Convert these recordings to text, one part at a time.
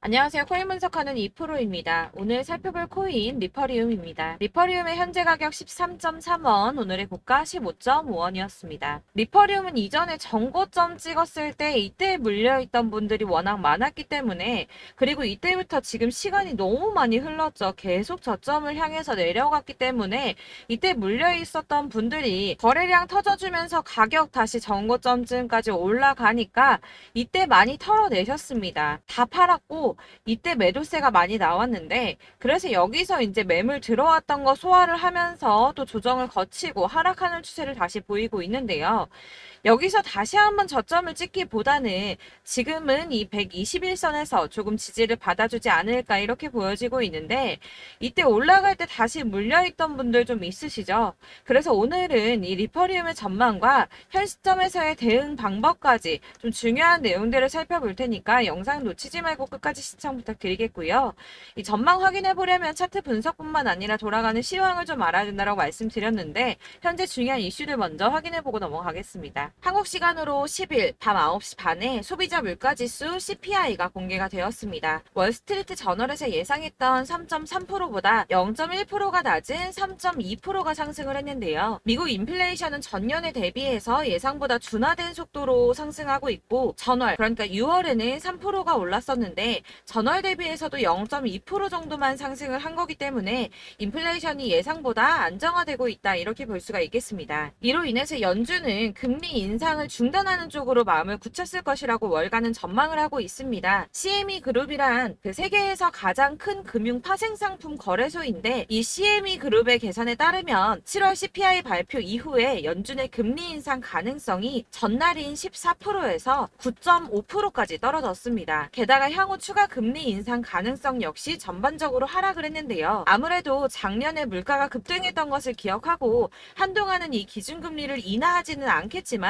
안녕하세요. 코인 분석하는 이프로입니다. 오늘 살펴볼 코인 리퍼리움입니다. 리퍼리움의 현재 가격 13.3원, 오늘의 고가 15.5원이었습니다. 리퍼리움은 이전에 정고점 찍었을 때 이때 물려있던 분들이 워낙 많았기 때문에, 그리고 이때부터 지금 시간이 너무 많이 흘렀죠. 계속 저점을 향해서 내려갔기 때문에 이때 물려있었던 분들이 거래량 터져주면서 가격 다시 정고점쯤까지 올라가니까 이때 많이 털어내셨습니다. 다 팔았고 이때 매도세가 많이 나왔는데, 그래서 여기서 이제 매물 들어왔던 거 소화를 하면서 또 조정을 거치고 하락하는 추세를 다시 보이고 있는데요. 여기서 다시 한번 저점을 찍기보다는 지금은 이 121선에서 조금 지지를 받아주지 않을까 이렇게 보여지고 있는데, 이때 올라갈 때 다시 물려있던 분들 좀 있으시죠? 그래서 오늘은 이 리퍼리움의 전망과 현 시점에서의 대응 방법까지 좀 중요한 내용들을 살펴볼 테니까 영상 놓치지 말고 끝까지 시청 부탁드리겠고요. 이 전망 확인해 보려면 차트 분석뿐만 아니라 돌아가는 시황을 좀 알아야 된다고 말씀드렸는데, 현재 중요한 이슈들 먼저 확인해 보고 넘어가겠습니다. 한국 시간으로 10일 밤 9시 반에 소비자 물가지수 CPI가 공개가 되었습니다. 월스트리트 저널에서 예상했던 3.3%보다 0.1%가 낮은 3.2%가 상승을 했는데요. 미국 인플레이션은 전년에 대비해서 예상보다 둔화된 속도로 상승하고 있고, 전월 그러니까 6월에는 3%가 올랐었는데 전월 대비해서도 0.2% 정도만 상승을 한 거기 때문에 인플레이션이 예상보다 안정화되고 있다 이렇게 볼 수가 있겠습니다. 이로 인해서 연준은 금리 인상을 중단하는 쪽으로 마음을 굳혔을 것이라고 월가는 전망을 하고 있습니다. CME 그룹이란 그 세계에서 가장 큰 금융 파생상품 거래소인데, 이 CME 그룹의 계산에 따르면 7월 CPI 발표 이후에 연준의 금리 인상 가능성이 전날인 14%에서 9.5%까지 떨어졌습니다. 게다가 향후 추가 금리 인상 가능성 역시 전반적으로 하락을 했는데요. 아무래도 작년에 물가가 급등했던 것을 기억하고 한동안은 이 기준금리를 인하하지는 않겠지만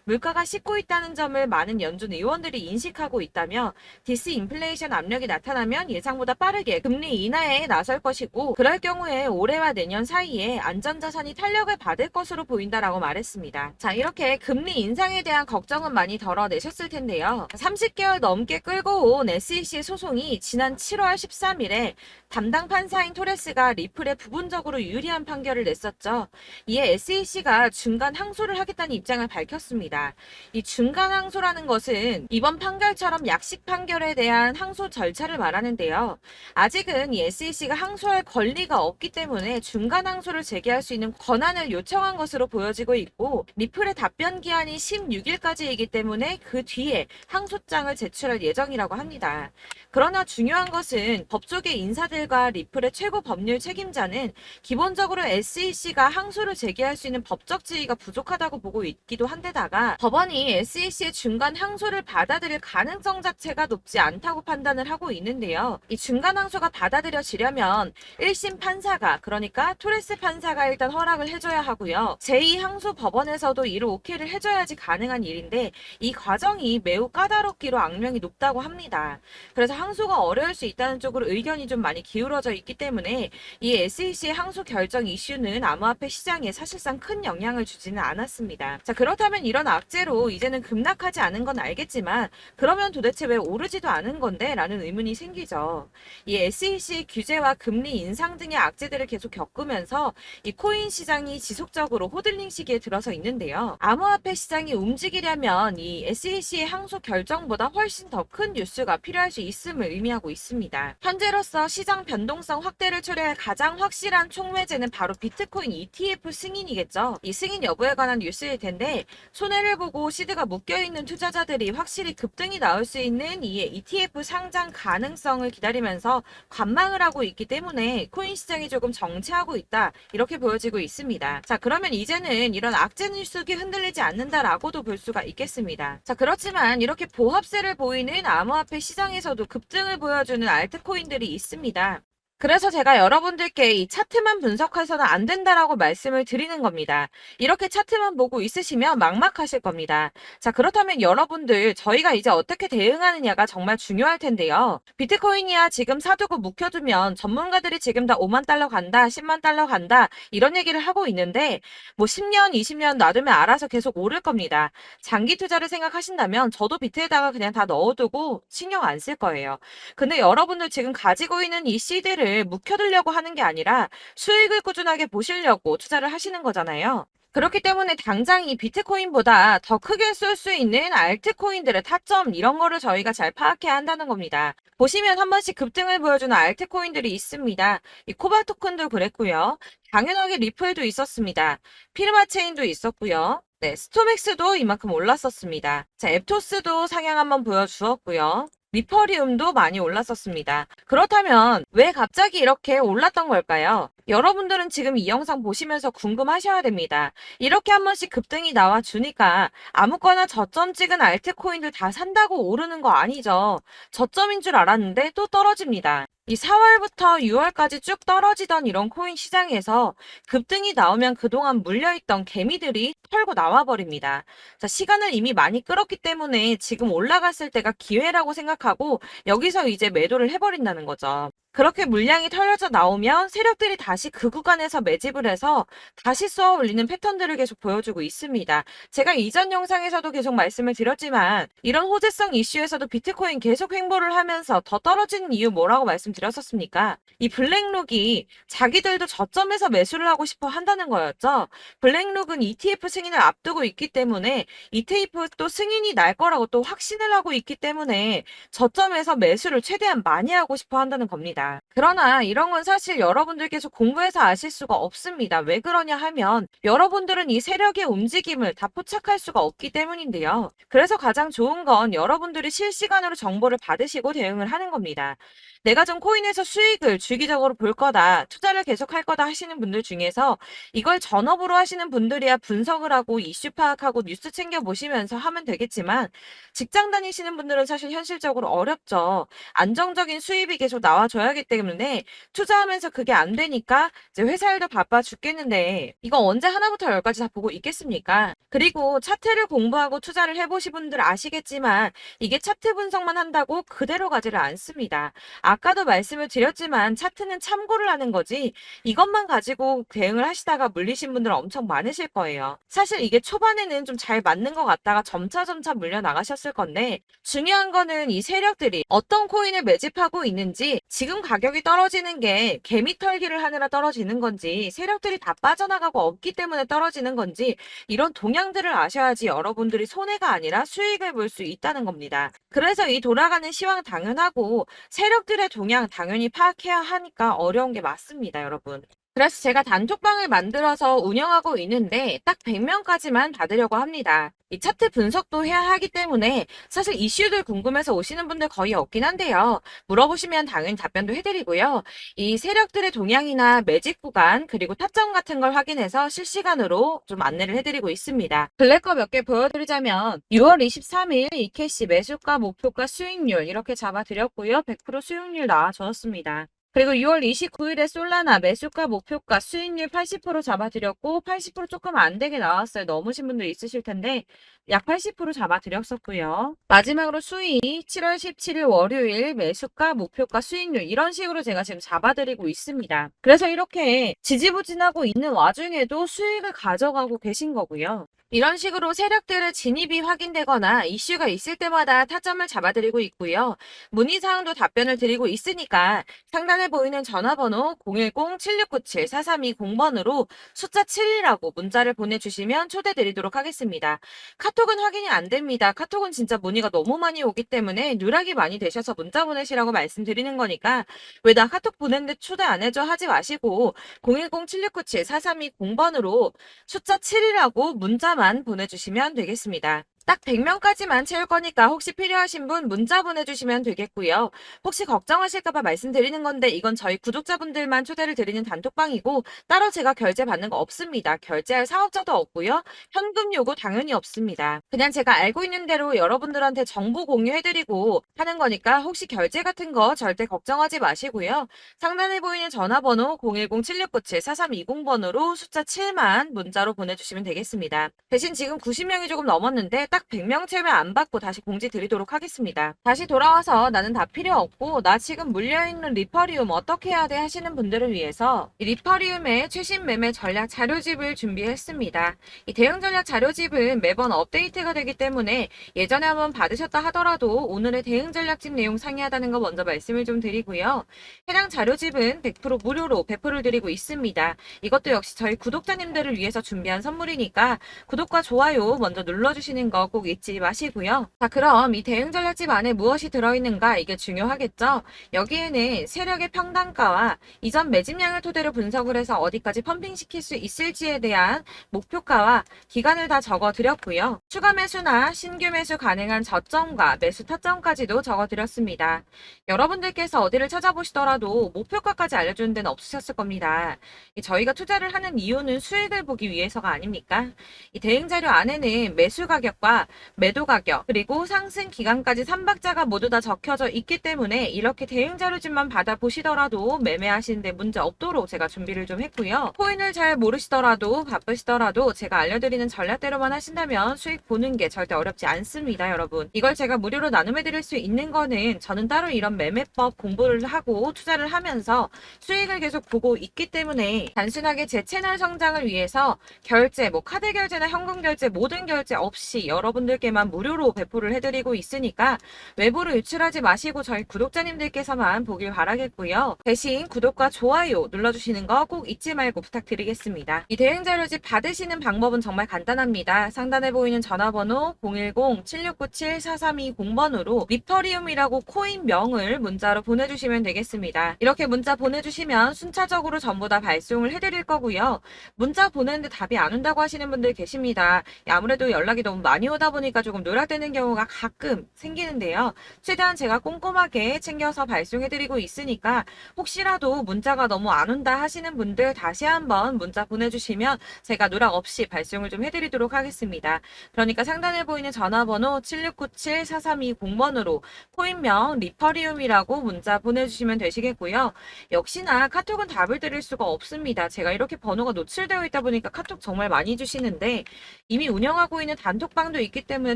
물가가 씻고 있다는 점을 많은 연준 의원들이 인식하고 있다며, 디스인플레이션 압력이 나타나면 예상보다 빠르게 금리 인하에 나설 것이고, 그럴 경우에 올해와 내년 사이에 안전자산이 탄력을 받을 것으로 보인다라고 말했습니다. 자, 이렇게 금리 인상에 대한 걱정은 많이 덜어내셨을 텐데요. 30개월 넘게 끌고 온 SEC 소송이 지난 7월 13일에 담당 판사인 토레스가 리플에 부분적으로 유리한 판결을 냈었죠. 이에 SEC가 중간 항소를 하겠다는 입장을 밝혔습니다. 이 중간 항소라는 것은 이번 판결처럼 약식 판결에 대한 항소 절차를 말하는데요. 아직은 이 SEC가 항소할 권리가 없기 때문에 중간 항소를 제기할 수 있는 권한을 요청한 것으로 보여지고 있고, 리플의 답변 기한이 16일까지이기 때문에 그 뒤에 항소장을 제출할 예정이라고 합니다. 그러나 중요한 것은 법조계 인사들과 리플의 최고 법률 책임자는 기본적으로 SEC가 항소를 제기할 수 있는 법적 지위가 부족하다고 보고 있기도 한데다가, 법원이 SEC의 중간 항소를 받아들일 가능성 자체가 높지 않다고 판단을 하고 있는데요. 이 중간 항소가 받아들여지려면 1심 판사가, 그러니까 토레스 판사가 일단 허락을 해줘야 하고요. 제2항소 법원에서도 이를 오케이를 해줘야지 가능한 일인데, 이 과정이 매우 까다롭기로 악명이 높다고 합니다. 그래서 항소가 어려울 수 있다는 쪽으로 의견이 좀 많이 기울어져 있기 때문에 이 SEC의 항소 결정 이슈는 암호화폐 시장에 사실상 큰 영향을 주지는 않았습니다. 자, 그렇다면 이런 악재로 이제는 급락하지 않은 건 알겠지만, 그러면 도대체 왜 오르지도 않은 건데? 라는 의문이 생기죠. 이 SEC의 규제와 금리 인상 등의 악재들을 계속 겪으면서 이 코인 시장이 지속적으로 호들링 시기에 들어서 있는데요. 암호화폐 시장이 움직이려면 이 SEC의 항소 결정보다 훨씬 더 큰 뉴스가 필요할 수 있음을 의미하고 있습니다. 현재로서 시장 변동성 확대를 초래할 가장 확실한 촉매제는 바로 비트코인 ETF 승인이겠죠. 이 승인 여부에 관한 뉴스일 텐데, 손해를 보고 시드가 묶여있는 투자자들이 확실히 급등이 나올 수 있는 이 ETF 상장 가능성을 기다리면서 관망을 하고 있기 때문에 코인 시장이 조금 정체하고 있다 이렇게 보여지고 있습니다. 자, 그러면 이제는 이런 악재 뉴스가 흔들리지 않는다라고도 볼 수가 있겠습니다. 자, 그렇지만 이렇게 보합세를 보이는 암호화폐 시장에서도 급등을 보여주는 알트코인들이 있습니다. 그래서 제가 여러분들께 이 차트만 분석해서는 안 된다라고 말씀을 드리는 겁니다. 이렇게 차트만 보고 있으시면 막막하실 겁니다. 자, 그렇다면 여러분들, 저희가 이제 어떻게 대응하느냐가 정말 중요할 텐데요. 비트코인이야 지금 사두고 묵혀두면 전문가들이 지금 다 5만 달러 간다, 10만 달러 간다, 이런 얘기를 하고 있는데, 뭐 10년, 20년 놔두면 알아서 계속 오를 겁니다. 장기 투자를 생각하신다면 저도 비트에다가 그냥 다 넣어두고 신경 안 쓸 거예요. 근데 여러분들 지금 가지고 있는 이 씨드를 묵혀두려고 하는 게 아니라 수익을 꾸준하게 보시려고 투자를 하시는 거잖아요. 그렇기 때문에 당장 이 비트코인보다 더 크게 쏠 수 있는 알트코인들의 타점 이런 거를 저희가 잘 파악해야 한다는 겁니다. 보시면 한 번씩 급등을 보여주는 알트코인들이 있습니다. 이 코바 토큰도 그랬고요. 당연하게 리플도 있었습니다. 피르마체인도 있었고요. 네, 스토맥스도 이만큼 올랐었습니다. 자, 앱토스도 상향 한번 보여주었고요. 리퍼리움도 많이 올랐었습니다. 그렇다면 왜 갑자기 이렇게 올랐던 걸까요? 여러분들은 지금 이 영상 보시면서 궁금하셔야 됩니다. 이렇게 한 번씩 급등이 나와 주니까 아무거나 저점 찍은 알트코인들 다 산다고 오르는 거 아니죠. 저점인 줄 알았는데 또 떨어집니다. 이 4월부터 6월까지 쭉 떨어지던 이런 코인 시장에서 급등이 나오면 그동안 물려있던 개미들이 털고 나와버립니다. 자, 시간을 이미 많이 끌었기 때문에 지금 올라갔을 때가 기회라고 생각하고 여기서 이제 매도를 해버린다는 거죠. 그렇게 물량이 털려져 나오면 세력들이 다시 그 구간에서 매집을 해서 다시 쏘아 올리는 패턴들을 계속 보여주고 있습니다. 제가 이전 영상에서도 계속 말씀을 드렸지만 이런 호재성 이슈에서도 비트코인 계속 횡보를 하면서 더 떨어지는 이유 뭐라고 말씀드렸었습니까? 이 블랙록이 자기들도 저점에서 매수를 하고 싶어 한다는 거였죠. 블랙록은 ETF 승인을 앞두고 있기 때문에 ETF 또 승인이 날 거라고 또 확신을 하고 있기 때문에 저점에서 매수를 최대한 많이 하고 싶어 한다는 겁니다. 그러나 이런 건 사실 여러분들께서 공부해서 아실 수가 없습니다. 왜 그러냐 하면 여러분들은 이 세력의 움직임을 다 포착할 수가 없기 때문인데요. 그래서 가장 좋은 건 여러분들이 실시간으로 정보를 받으시고 대응을 하는 겁니다. 내가 좀 코인에서 수익을 주기적으로 볼 거다, 투자를 계속할 거다 하시는 분들 중에서 이걸 전업으로 하시는 분들이야 분석을 하고 이슈 파악하고 뉴스 챙겨 보시면서 하면 되겠지만 직장 다니시는 분들은 사실 현실적으로 어렵죠. 안정적인 수입이 계속 나와줘야 하기 때문에 투자하면서 그게 안 되니까 이제 회사 일도 바빠 죽겠는데 이거 언제 하나부터 열까지 다 보고 있겠습니까? 그리고 차트를 공부하고 투자를 해보신 분들 아시겠지만 이게 차트 분석만 한다고 그대로 가지를 않습니다. 아까도 말씀을 드렸지만 차트는 참고를 하는 거지 이것만 가지고 대응을 하시다가 물리신 분들 엄청 많으실 거예요. 사실 이게 초반에는 좀 잘 맞는 것 같다가 점차 물려 나가셨을 건데 중요한 거는 이 세력들이 어떤 코인을 매집하고 있는지 지금 가격이 떨어지는 게 개미 털기를 하느라 떨어지는 건지 세력들이 다 빠져나가고 없기 때문에 떨어지는 건지 이런 동향들을 아셔야지 여러분들이 손해가 아니라 수익을 볼 수 있다는 겁니다. 그래서 이 돌아가는 시황 당연하고 세력들의 동향 당연히 파악해야 하니까 어려운 게 맞습니다, 여러분. 그래서 제가 단톡방을 만들어서 운영하고 있는데 딱 100명까지만 받으려고 합니다. 이 차트 분석도 해야 하기 때문에 사실 이슈들 궁금해서 오시는 분들 거의 없긴 한데요. 물어보시면 당연히 답변도 해드리고요. 이 세력들의 동향이나 매집 구간 그리고 타점 같은 걸 확인해서 실시간으로 좀 안내를 해드리고 있습니다. 블랙거 몇 개 보여드리자면 6월 23일 이캐시 매수가, 목표가, 수익률 이렇게 잡아드렸고요. 100% 수익률 나와줬습니다. 그리고 6월 29일에 솔라나 매수가, 목표가, 수익률 80% 잡아드렸고 80% 조금 안 되게 나왔어요. 넘으신 분들 있으실 텐데 약 80% 잡아드렸었고요. 마지막으로 수익 7월 17일 월요일 매수가, 목표가, 수익률 이런 식으로 제가 지금 잡아드리고 있습니다. 그래서 이렇게 지지부진하고 있는 와중에도 수익을 가져가고 계신 거고요. 이런 식으로 세력들의 진입이 확인되거나 이슈가 있을 때마다 타점을 잡아드리고 있고요. 문의사항도 답변을 드리고 있으니까 상단에 보이는 전화번호 010-7697-4320번으로 숫자 7이라고 문자를 보내주시면 초대드리도록 하겠습니다. 카톡은 확인이 안 됩니다. 카톡은 진짜 문의가 너무 많이 오기 때문에 누락이 많이 되셔서 문자 보내시라고 말씀드리는 거니까 왜 나 카톡 보냈는데 초대 안 해줘 하지 마시고 010-7697-4320번으로 숫자 7이라고 문자만 보내주시면 되겠습니다. 딱 100명까지만 채울 거니까 혹시 필요하신 분 문자 보내주시면 되겠고요. 혹시 걱정하실까봐 말씀드리는 건데 이건 저희 구독자분들만 초대를 드리는 단톡방이고 따로 제가 결제 받는 거 없습니다. 결제할 사업자도 없고요. 현금 요구 당연히 없습니다. 그냥 제가 알고 있는 대로 여러분들한테 정보 공유해드리고 하는 거니까 혹시 결제 같은 거 절대 걱정하지 마시고요. 상단에 보이는 전화번호 010-7697-4320번으로 숫자 7만 문자로 보내주시면 되겠습니다. 대신 지금 90명이 조금 넘었는데 딱 100명 채우면 안 받고 다시 공지 드리도록 하겠습니다. 다시 돌아와서 나는 다 필요 없고 나 지금 물려있는 리퍼리움 어떻게 해야 돼 하시는 분들을 위해서 이 리퍼리움의 최신 매매 전략 자료집을 준비했습니다. 이 대응 전략 자료집은 매번 업데이트가 되기 때문에 예전에 한번 받으셨다 하더라도 오늘의 대응 전략집 내용 상이하다는 거 먼저 말씀을 좀 드리고요. 해당 자료집은 100% 무료로 배포를 드리고 있습니다. 이것도 역시 저희 구독자님들을 위해서 준비한 선물이니까 구독과 좋아요 먼저 눌러주시는 거 꼭 잊지 마시고요. 자, 그럼 이 대응 전략집 안에 무엇이 들어있는가 이게 중요하겠죠? 여기에는 세력의 평단가와 이전 매집량을 토대로 분석을 해서 어디까지 펌핑시킬 수 있을지에 대한 목표가와 기간을 다 적어드렸고요. 추가 매수나 신규 매수 가능한 저점과 매수 타점까지도 적어드렸습니다. 여러분들께서 어디를 찾아보시더라도 목표가까지 알려주는 데는 없으셨을 겁니다. 저희가 투자를 하는 이유는 수익을 보기 위해서가 아닙니까? 이 대응 자료 안에는 매수 가격과 매도 가격 그리고 상승 기간까지 3박자가 모두 다 적혀져 있기 때문에 이렇게 대응 자료집만 받아보시더라도 매매하시는데 문제 없도록 제가 준비를 좀 했고요. 코인을 잘 모르시더라도 바쁘시더라도 제가 알려드리는 전략대로만 하신다면 수익 보는 게 절대 어렵지 않습니다, 여러분. 이걸 제가 무료로 나눔해 드릴 수 있는 거는 저는 따로 이런 매매법 공부를 하고 투자를 하면서 수익을 계속 보고 있기 때문에 단순하게 제 채널 성장을 위해서 결제, 카드 결제나 현금 결제 모든 결제 없이 여러분들께만 무료로 배포를 해드리고 있으니까 외부로 유출하지 마시고 저희 구독자님들께서만 보길 바라겠고요. 대신 구독과 좋아요 눌러주시는 거 꼭 잊지 말고 부탁드리겠습니다. 이 대응 자료집 받으시는 방법은 정말 간단합니다. 상단에 보이는 전화번호 010-7697-4320번으로 리퍼리움이라고 코인명을 문자로 보내주시면 되겠습니다. 이렇게 문자 보내주시면 순차적으로 전부 다 발송을 해드릴 거고요. 문자 보내는데 답이 안 온다고 하시는 분들 계십니다. 아무래도 연락이 너무 많이 오다 보니까 조금 누락되는 경우가 가끔 생기는데요. 최대한 제가 꼼꼼하게 챙겨서 발송해드리고 있으니까 혹시라도 문자가 너무 안 온다 하시는 분들 다시 한번 문자 보내주시면 제가 누락 없이 발송을 좀 해드리도록 하겠습니다. 그러니까 상단에 보이는 전화번호 7697-4320번으로 코인명 리퍼리움이라고 문자 보내주시면 되시겠고요. 역시나 카톡은 답을 드릴 수가 없습니다. 제가 이렇게 번호가 노출되어 있다 보니까 카톡 정말 많이 주시는데 이미 운영하고 있는 단톡방도 있기 때문에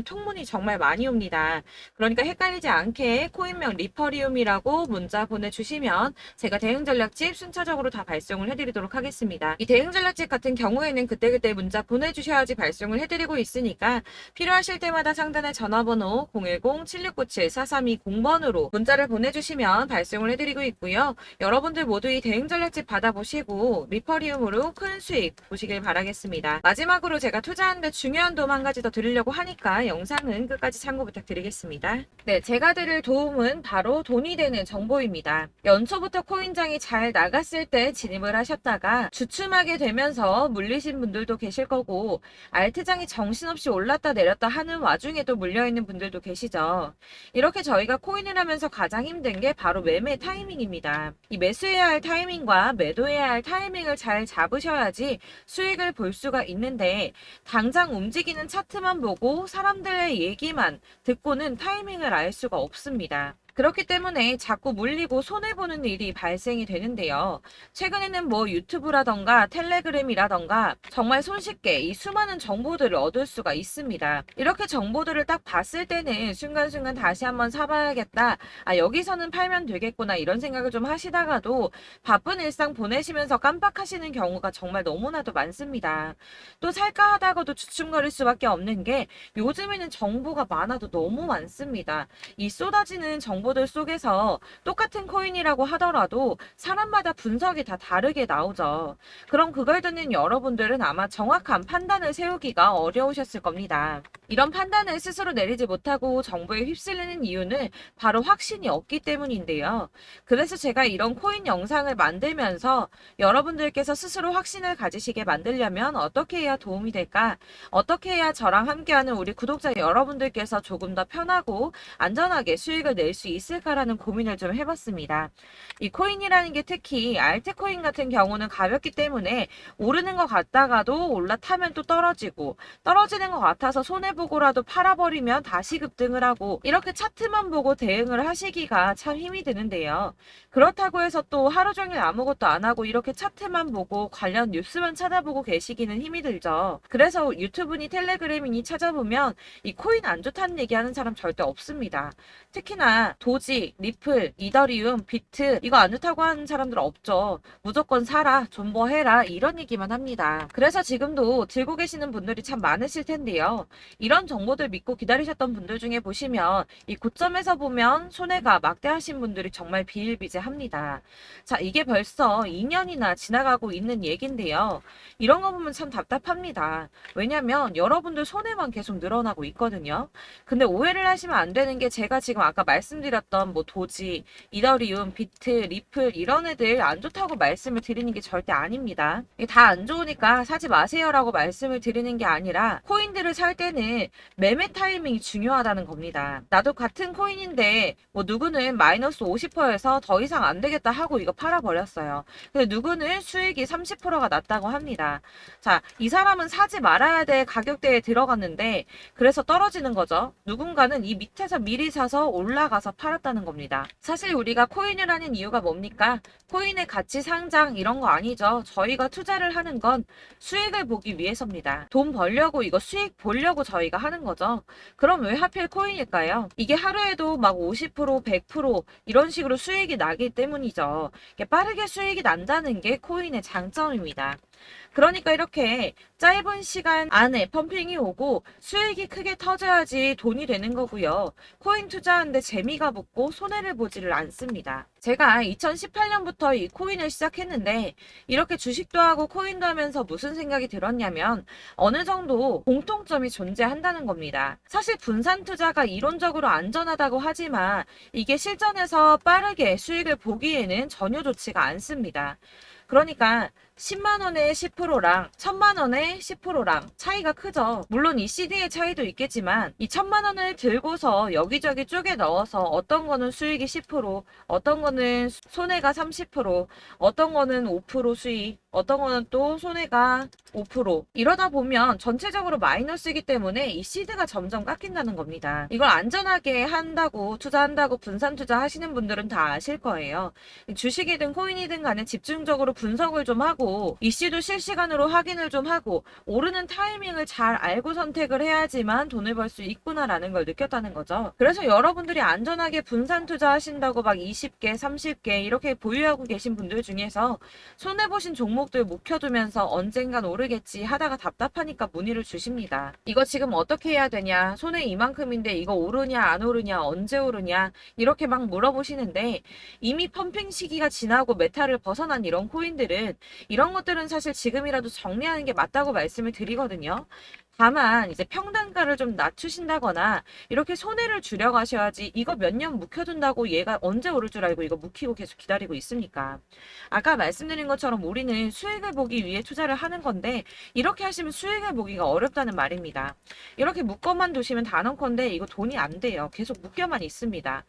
통문이 정말 많이 옵니다. 그러니까 헷갈리지 않게 코인명 리퍼리움이라고 문자 보내주시면 제가 대응 전략집 순차적으로 다 발송을 해드리도록 하겠습니다. 이 대응 전략집 같은 경우에는 그때그때 문자 보내주셔야지 발송을 해드리고 있으니까 필요하실 때마다 상단에 전화번호 010-7697-4320번으로 문자를 보내주시면 발송을 해드리고 있고요. 여러분들 모두 이 대응 전략집 받아보시고 리퍼리움으로 큰 수익 보시길 바라겠습니다. 마지막으로 제가 투자하는데 중요한 도움 한 가지 더 드리려고 하니까 영상은 끝까지 참고 부탁드리겠습니다. 네, 제가 드릴 도움은 바로 돈이 되는 정보입니다. 연초부터 코인장이 잘 나갔을 때 진입을 하셨다가 주춤하게 되면서 물리신 분들도 계실 거고 알트장이 정신없이 올랐다 내렸다 하는 와중에도 물려있는 분들도 계시죠. 이렇게 저희가 코인을 하면서 가장 힘든 게 바로 매매 타이밍입니다. 이 매수해야 할 타이밍과 매도해야 할 타이밍을 잘 잡으셔야지 수익을 볼 수가 있는데 당장 움직이는 차트만 보고 사람들의 얘기만 듣고는 타이밍을 알 수가 없습니다. 그렇기 때문에 자꾸 물리고 손해보는 일이 발생이 되는데요. 최근에는 유튜브라던가 텔레그램이라던가 정말 손쉽게 이 수많은 정보들을 얻을 수가 있습니다. 이렇게 정보들을 딱 봤을 때는 순간순간 다시 한번 사봐야겠다. 여기서는 팔면 되겠구나 이런 생각을 좀 하시다가도 바쁜 일상 보내시면서 깜빡하시는 경우가 정말 너무나도 많습니다. 또 살까 하다가도 주춤거릴 수밖에 없는 게 요즘에는 정보가 많아도 너무 많습니다. 이 쏟아지는 정보 정보들 속에서 똑같은 코인이라고 하더라도 사람마다 분석이 다 다르게 나오죠. 그럼 그걸 듣는 여러분들은 아마 정확한 판단을 세우기가 어려우셨을 겁니다. 이런 판단을 스스로 내리지 못하고 정보에 휩쓸리는 이유는 바로 확신이 없기 때문인데요. 그래서 제가 이런 코인 영상을 만들면서 여러분들께서 스스로 확신을 가지시게 만들려면 어떻게 해야 도움이 될까? 어떻게 해야 저랑 함께하는 우리 구독자 여러분들께서 조금 더 편하고 안전하게 수익을 낼 수 있을까라는 고민을 좀 해봤습니다. 이 코인이라는 게 특히 알트코인 같은 경우는 가볍기 때문에 오르는 것 같다가도 올라타면 또 떨어지고 떨어지는 것 같아서 손해보고라도 팔아버리면 다시 급등을 하고 이렇게 차트만 보고 대응을 하시기가 참 힘이 드는데요. 그렇다고 해서 또 하루 종일 아무것도 안 하고 이렇게 차트만 보고 관련 뉴스만 찾아보고 계시기는 힘이 들죠. 그래서 유튜브니 텔레그램이니 찾아보면 이 코인 안 좋다는 얘기하는 사람 절대 없습니다. 특히나 도지, 리플, 이더리움, 비트 이거 안 좋다고 하는 사람들 없죠. 무조건 사라, 존버해라 이런 얘기만 합니다. 그래서 지금도 들고 계시는 분들이 참 많으실 텐데요. 이런 정보들 믿고 기다리셨던 분들 중에 보시면 이 고점에서 보면 손해가 막대하신 분들이 정말 비일비재합니다. 자, 이게 벌써 2년이나 지나가고 있는 얘긴데요. 이런 거 보면 참 답답합니다. 왜냐면 여러분들 손해만 계속 늘어나고 있거든요. 근데 오해를 하시면 안 되는 게 제가 지금 아까 말씀드렸던 뭐 도지, 이더리움, 비트, 리플 이런 애들 안 좋다고 말씀을 드리는 게 절대 아닙니다. 이게 다 안 좋으니까 사지 마세요라고 말씀을 드리는 게 아니라 코인들을 살 때는 매매 타이밍이 중요하다는 겁니다. 나도 같은 코인인데 뭐 누구는 마이너스 50%에서 더 이상 안 되겠다 하고 이거 팔아버렸어요. 근데 누구는 수익이 30%가 났다고 합니다. 자, 이 사람은 사지 말아야 될 가격대에 들어갔는데 그래서 떨어지는 거죠. 누군가는 이 밑에서 미리 사서 올라가서 팔았다는 겁니다. 사실 우리가 코인을 하는 이유가 뭡니까? 코인의 가치 상장 이런 거 아니죠. 저희가 투자를 하는 건 수익을 보기 위해서입니다. 돈 벌려고 이거 수익 보려고 저희가 하는 거죠. 그럼 왜 하필 코인일까요? 이게 하루에도 막 50%, 100% 이런 식으로 수익이 나기 때문이죠. 빠르게 수익이 난다는 게 코인의 장점입니다. 그러니까 이렇게 짧은 시간 안에 펌핑이 오고 수익이 크게 터져야지 돈이 되는 거고요. 코인 투자하는데 재미가 붙고 손해를 보지를 않습니다. 제가 2018년부터 이 코인을 시작했는데 이렇게 주식도 하고 코인도 하면서 무슨 생각이 들었냐면 어느 정도 공통점이 존재한다는 겁니다. 사실 분산 투자가 이론적으로 안전하다고 하지만 이게 실전에서 빠르게 수익을 보기에는 전혀 좋지가 않습니다. 그러니까 10만 원의 10%랑 1000만 원의 10%랑 차이가 크죠. 물론 이 CD의 차이도 있겠지만 이 1000만 원을 들고서 여기저기 쪼개 넣어서 어떤 거는 수익이 10%, 어떤 거는 손해가 30%, 어떤 거는 5% 수익, 어떤 거는 또 손해가 5%. 이러다 보면 전체적으로 마이너스이기 때문에 이 시드가 점점 깎인다는 겁니다. 이걸 안전하게 한다고 투자한다고 분산 투자하시는 분들은 다 아실 거예요. 주식이든 코인이든 간에 집중적으로 분석을 좀 하고 이슈도 실시간으로 확인을 좀 하고 오르는 타이밍을 잘 알고 선택을 해야지만 돈을 벌 수 있구나라는 걸 느꼈다는 거죠. 그래서 여러분들이 안전하게 분산 투자하신다고 막 20개, 30개 이렇게 보유하고 계신 분들 중에서 손해보신 종목들 묵혀두면서 언젠간 오르겠지 하다가 답답하니까 문의를 주십니다. 이거 지금 어떻게 해야 되냐? 손해 이만큼인데 이거 오르냐 안 오르냐 언제 오르냐 이렇게 막 물어보시는데 이미 펌핑 시기가 지나고 메타를 벗어난 이런 코인들은 이런 것들은 사실 지금이라도 정리하는 게 맞다고 말씀을 드리거든요. 다만 이제 평단가를 좀 낮추신다거나 이렇게 손해를 줄여가셔야지 이거 몇 년 묵혀둔다고 얘가 언제 오를 줄 알고 이거 묵히고 계속 기다리고 있습니까? 아까 말씀드린 것처럼 우리는 수익을 보기 위해 투자를 하는 건데 이렇게 하시면 수익을 보기가 어렵다는 말입니다. 이렇게 묶어만 두시면 단언컨대 이거 돈이 안 돼요. 계속 묶여만 있습니다.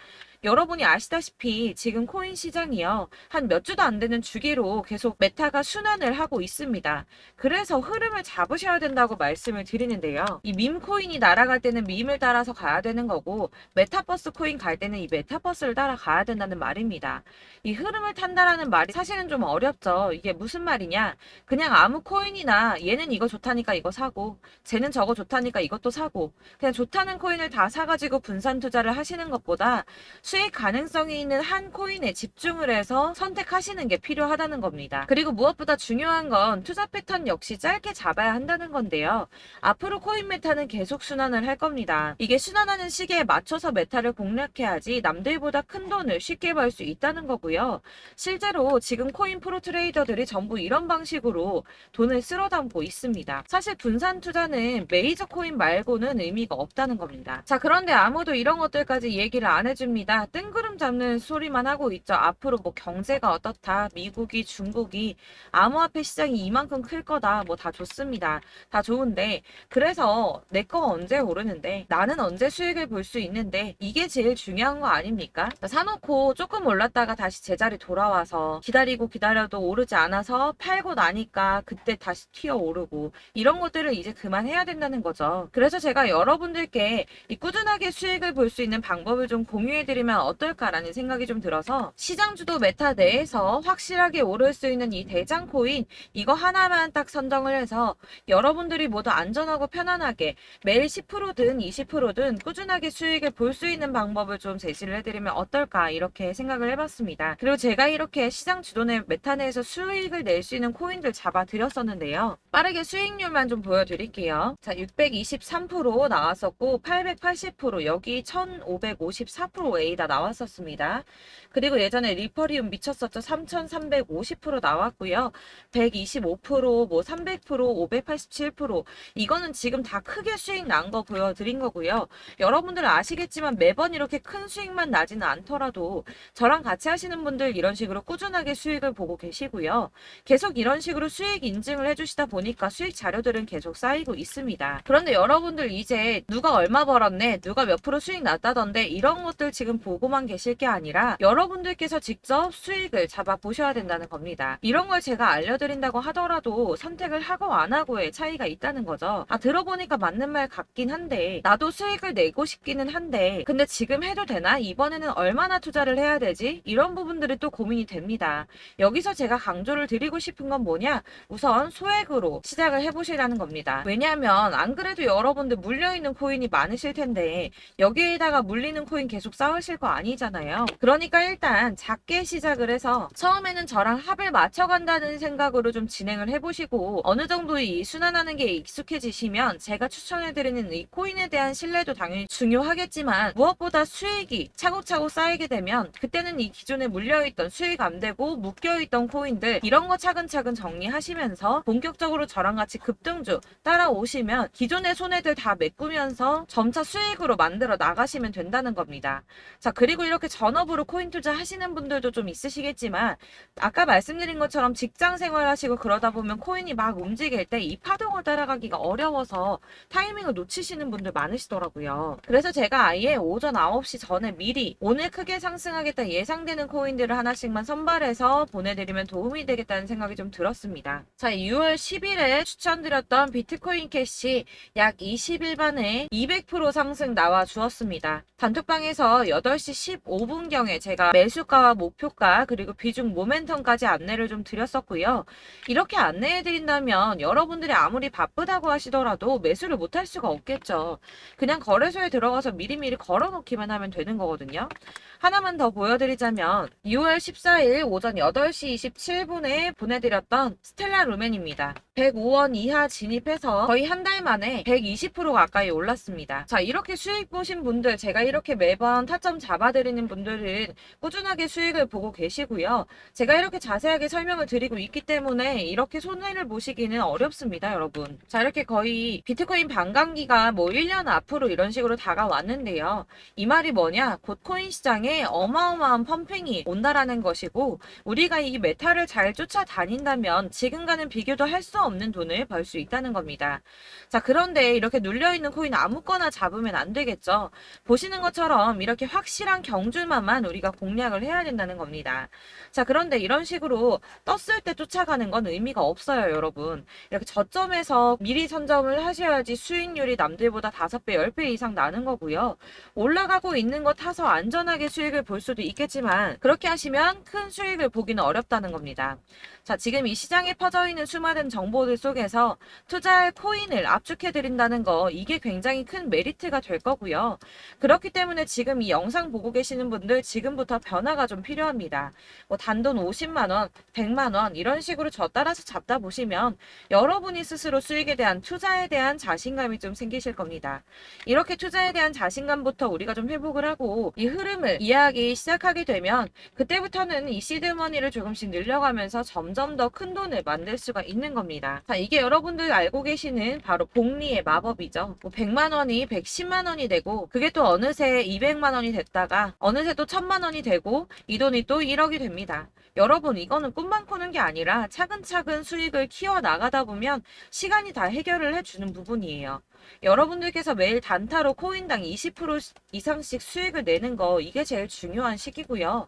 여러분이 아시다시피 지금 코인 시장이요. 한 몇 주도 안 되는 주기로 계속 메타가 순환을 하고 있습니다. 그래서 흐름을 잡으셔야 된다고 말씀을 드리는데요. 이 밈 코인이 날아갈 때는 밈을 따라서 가야 되는 거고 메타버스 코인 갈 때는 이 메타버스를 따라가야 된다는 말입니다. 이 흐름을 탄다라는 말이 사실은 좀 어렵죠. 이게 무슨 말이냐? 그냥 아무 코인이나 얘는 이거 좋다니까 이거 사고 쟤는 저거 좋다니까 이것도 사고 그냥 좋다는 코인을 다 사가지고 분산 투자를 하시는 것보다 수익 가능성이 있는 한 코인에 집중을 해서 선택하시는 게 필요하다는 겁니다. 그리고 무엇보다 중요한 건 투자 패턴 역시 짧게 잡아야 한다는 건데요. 앞으로 코인 메타는 계속 순환을 할 겁니다. 이게 순환하는 시기에 맞춰서 메타를 공략해야지 남들보다 큰 돈을 쉽게 벌 수 있다는 거고요. 실제로 지금 코인 프로 트레이더들이 전부 이런 방식으로 돈을 쓸어 담고 있습니다. 사실 분산 투자는 메이저 코인 말고는 의미가 없다는 겁니다. 자, 그런데 아무도 이런 것들까지 얘기를 안 해줍니다. 뜬구름 잡는 소리만 하고 있죠. 앞으로 뭐 경제가 어떻다, 미국이, 중국이, 암호화폐 시장이 이만큼 클 거다, 뭐 다 좋습니다. 다 좋은데, 그래서 내 거 언제 오르는데, 나는 언제 수익을 볼 수 있는데, 이게 제일 중요한 거 아닙니까? 사놓고 조금 올랐다가 다시 제자리 돌아와서 기다리고 기다려도 오르지 않아서 팔고 나니까 그때 다시 튀어 오르고, 이런 것들을 이제 그만해야 된다는 거죠. 그래서 제가 여러분들께 이 꾸준하게 수익을 볼 수 있는 방법을 좀 공유해드리면 어떨까라는 생각이 좀 들어서, 시장주도 메타 내에서 확실하게 오를 수 있는 이 대장 코인, 이거 하나만 딱 선정을 해서 여러분들이 모두 안전하고 편안하게 매일 10%든 20%든 꾸준하게 수익을 볼 수 있는 방법을 좀 제시를 해드리면 어떨까, 이렇게 생각을 해봤습니다. 그리고 제가 이렇게 시장 주도내 메타 내에서 수익을 낼 수 있는 코인들 잡아드렸었는데요. 빠르게 수익률만 좀 보여드릴게요. 자, 623% 나왔었고 880%, 여기 1554%A 다 나왔었습니다. 그리고 예전에 리퍼리움 미쳤었죠. 3350% 나왔고요. 125%, 뭐 300%, 587%, 이거는 지금 다 크게 수익 난 거 보여드린 거고요. 여러분들 아시겠지만 매번 이렇게 큰 수익만 나지는 않더라도 저랑 같이 하시는 분들 이런 식으로 꾸준하게 수익을 보고 계시고요. 계속 이런 식으로 수익 인증을 해주시다 보니까 수익 자료들은 계속 쌓이고 있습니다. 그런데 여러분들 이제 누가 얼마 벌었네, 누가 몇 프로 수익 났다던데, 이런 것들 지금 보고만 계실 게 아니라 여러분들께서 직접 수익을 잡아 보셔야 된다는 겁니다. 이런 걸 제가 알려드린다고 하더라도 선택을 하고 안 하고의 차이가 있다는 거죠. 아, 들어보니까 맞는 말 같긴 한데, 나도 수익을 내고 싶기는 한데, 근데 지금 해도 되나? 이번에는 얼마나 투자를 해야 되지? 이런 부분들이 또 고민이 됩니다. 여기서 제가 강조를 드리고 싶은 건 뭐냐? 우선 소액으로 시작을 해보시라는 겁니다. 왜냐하면 안 그래도 여러분들 물려있는 코인이 많으실 텐데 여기에다가 물리는 코인 계속 쌓으실 거 아니잖아요. 그러니까 일단 작게 시작을 해서 처음에는 저랑 합을 맞춰간다는 생각으로 좀 진행을 해보시고, 어느 정도 이 순환하는 게 익숙해지시면 제가 추천해드리는 이 코인에 대한 신뢰도 당연히 중요하겠지만, 무엇보다 수익이 차곡차곡 쌓이게 되면 그때는 이 기존에 물려있던 수익 안 되고 묶여있던 코인들, 이런 거 차근차근 정리하시면서 본격적으로 저랑 같이 급등주 따라오시면 기존의 손해들 다 메꾸면서 점차 수익으로 만들어 나가시면 된다는 겁니다. 자, 그리고 이렇게 전업으로 코인 투자 하시는 분들도 좀 있으시겠지만, 아까 말씀드린 것처럼 직장 생활하시고 그러다 보면 코인이 막 움직일 때 이 파동을 따라가기가 어려워서 타이밍을 놓치시는 분들 많으시더라고요. 그래서 제가 아예 오전 9시 전에 미리 오늘 크게 상승하겠다 예상되는 코인들을 하나씩만 선발해서 보내드리면 도움이 되겠다는 생각이 좀 들었습니다. 자, 6월 10일에 추천드렸던 비트코인 캐시 약 20일 만에 200% 상승 나와 주었습니다. 단톡방에서 8시 15분경에 제가 매수가와 목표가 그리고 비중 모멘텀까지 안내를 좀 드렸었고요. 이렇게 안내해드린다면 여러분들이 아무리 바쁘다고 하시더라도 매수를 못할 수가 없겠죠. 그냥 거래소에 들어가서 미리미리 걸어놓기만 하면 되는 거거든요. 하나만 더 보여드리자면 6월 14일 오전 8시 27분에 보내드렸던 스텔라 루멘입니다. 105원 이하 진입해서 거의 한 달 만에 120% 가까이 올랐습니다. 자, 이렇게 수익 보신 분들, 제가 이렇게 매번 타점 잡아드리는 분들은 꾸준하게 수익을 보고 계시고요. 제가 이렇게 자세하게 설명을 드리고 있기 때문에 이렇게 손해를 보시기는 어렵습니다, 여러분. 자, 이렇게 거의 비트코인 반감기가 뭐 1년 앞으로 이런 식으로 다가왔는데요. 이 말이 뭐냐? 곧 코인 시장에 어마어마한 펌핑이 온다라는 것이고, 우리가 이 메타를 잘 쫓아다닌다면 지금과는 비교도 할 수 없는 돈을 벌 수 있다는 겁니다. 자, 그런데 이렇게 눌려있는 코인 아무거나 잡으면 안 되겠죠. 보시는 것처럼 이렇게 확실한 경주만만 우리가 공략을 해야 된다는 겁니다. 자, 그런데 이런 식으로 떴을 때 쫓아가는 건 의미가 없어요, 여러분. 이렇게 저점에서 미리 선점을 하셔야지 수익률이 남들보다 5배, 10배 이상 나는 거고요. 올라가고 있는 거 타서 안전하게 수익을 볼 수도 있겠지만, 그렇게 하시면 큰 수익을 보기는 어렵다는 겁니다. 자, 지금 이 시장에 퍼져 있는 수많은 정보들 속에서 투자할 코인을 압축해 드린다는 거, 이게 굉장히 큰 메리트가 될 거고요. 그렇기 때문에 지금 이 영상 영상 보고 계시는 분들 지금부터 변화가 좀 필요합니다. 뭐 단돈 50만 원, 100만 원 이런 식으로 저 따라서 잡다 보시면 여러분이 스스로 수익에 대한 투자에 대한 자신감이 좀 생기실 겁니다. 이렇게 투자에 대한 자신감부터 우리가 좀 회복을 하고 이 흐름을 이해하기 시작하게 되면 그때부터는 이 시드머니를 조금씩 늘려가면서 점점 더 큰 돈을 만들 수가 있는 겁니다. 자, 이게 여러분들 알고 계시는 바로 복리의 마법이죠. 뭐 100만 원이 110만 원이 되고 그게 또 어느새 200만 원이 됐다가 어느새 또 1000만 원이 되고 이 돈이 또 1억이 됩니다. 여러분 이거는 꿈만 꾸는 게 아니라 차근차근 수익을 키워 나가다 보면 시간이 다 해결을 해주는 부분이에요. 여러분들께서 매일 단타로 코인당 20% 이상씩 수익을 내는 거 이게 제일 중요한 시기고요.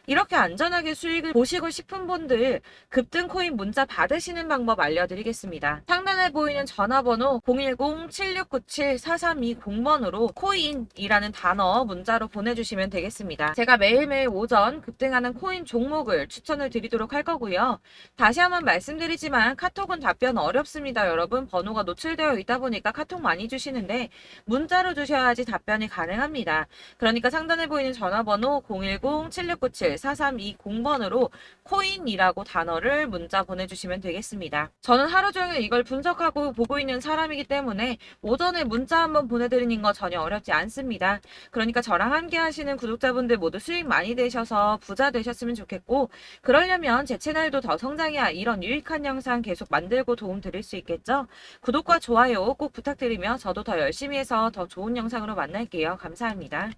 이렇게 안전하게 수익을 보시고 싶은 분들 급등 코인 문자 받으시는 방법 알려드리겠습니다. 상단에 보이는 전화번호 010-7697-4320번으로 코인이라는 단어 문자로 보내주시면 되겠습니다. 제가 매일매일 오전 급등하는 코인 종목을 추천을 드리도록 할 거고요. 다시 한번 말씀드리지만 카톡은 답변 어렵습니다. 여러분 번호가 노출되어 있다 보니까 카톡 많이 주시는데 문자로 주셔야지 답변이 가능합니다. 그러니까 상단에 보이는 전화번호 010-7697-4320번으로 코인이라고 단어를 문자 보내주시면 되겠습니다. 저는 하루 종일 이걸 분석하고 보고 있는 사람이기 때문에 오전에 문자 한번 보내드리는 거 전혀 어렵지 않습니다. 그러니까 저랑 함께 하시는 구독자분들 모두 수익 많이 되셔서 부자 되셨으면 좋겠고 그러려면 제 채널도 더 성장해야 이런 유익한 영상 계속 만들고 도움 드릴 수 있겠죠? 구독과 좋아요 꼭 부탁드리며 저도 더 열심히 해서 더 좋은 영상으로 만날게요. 감사합니다.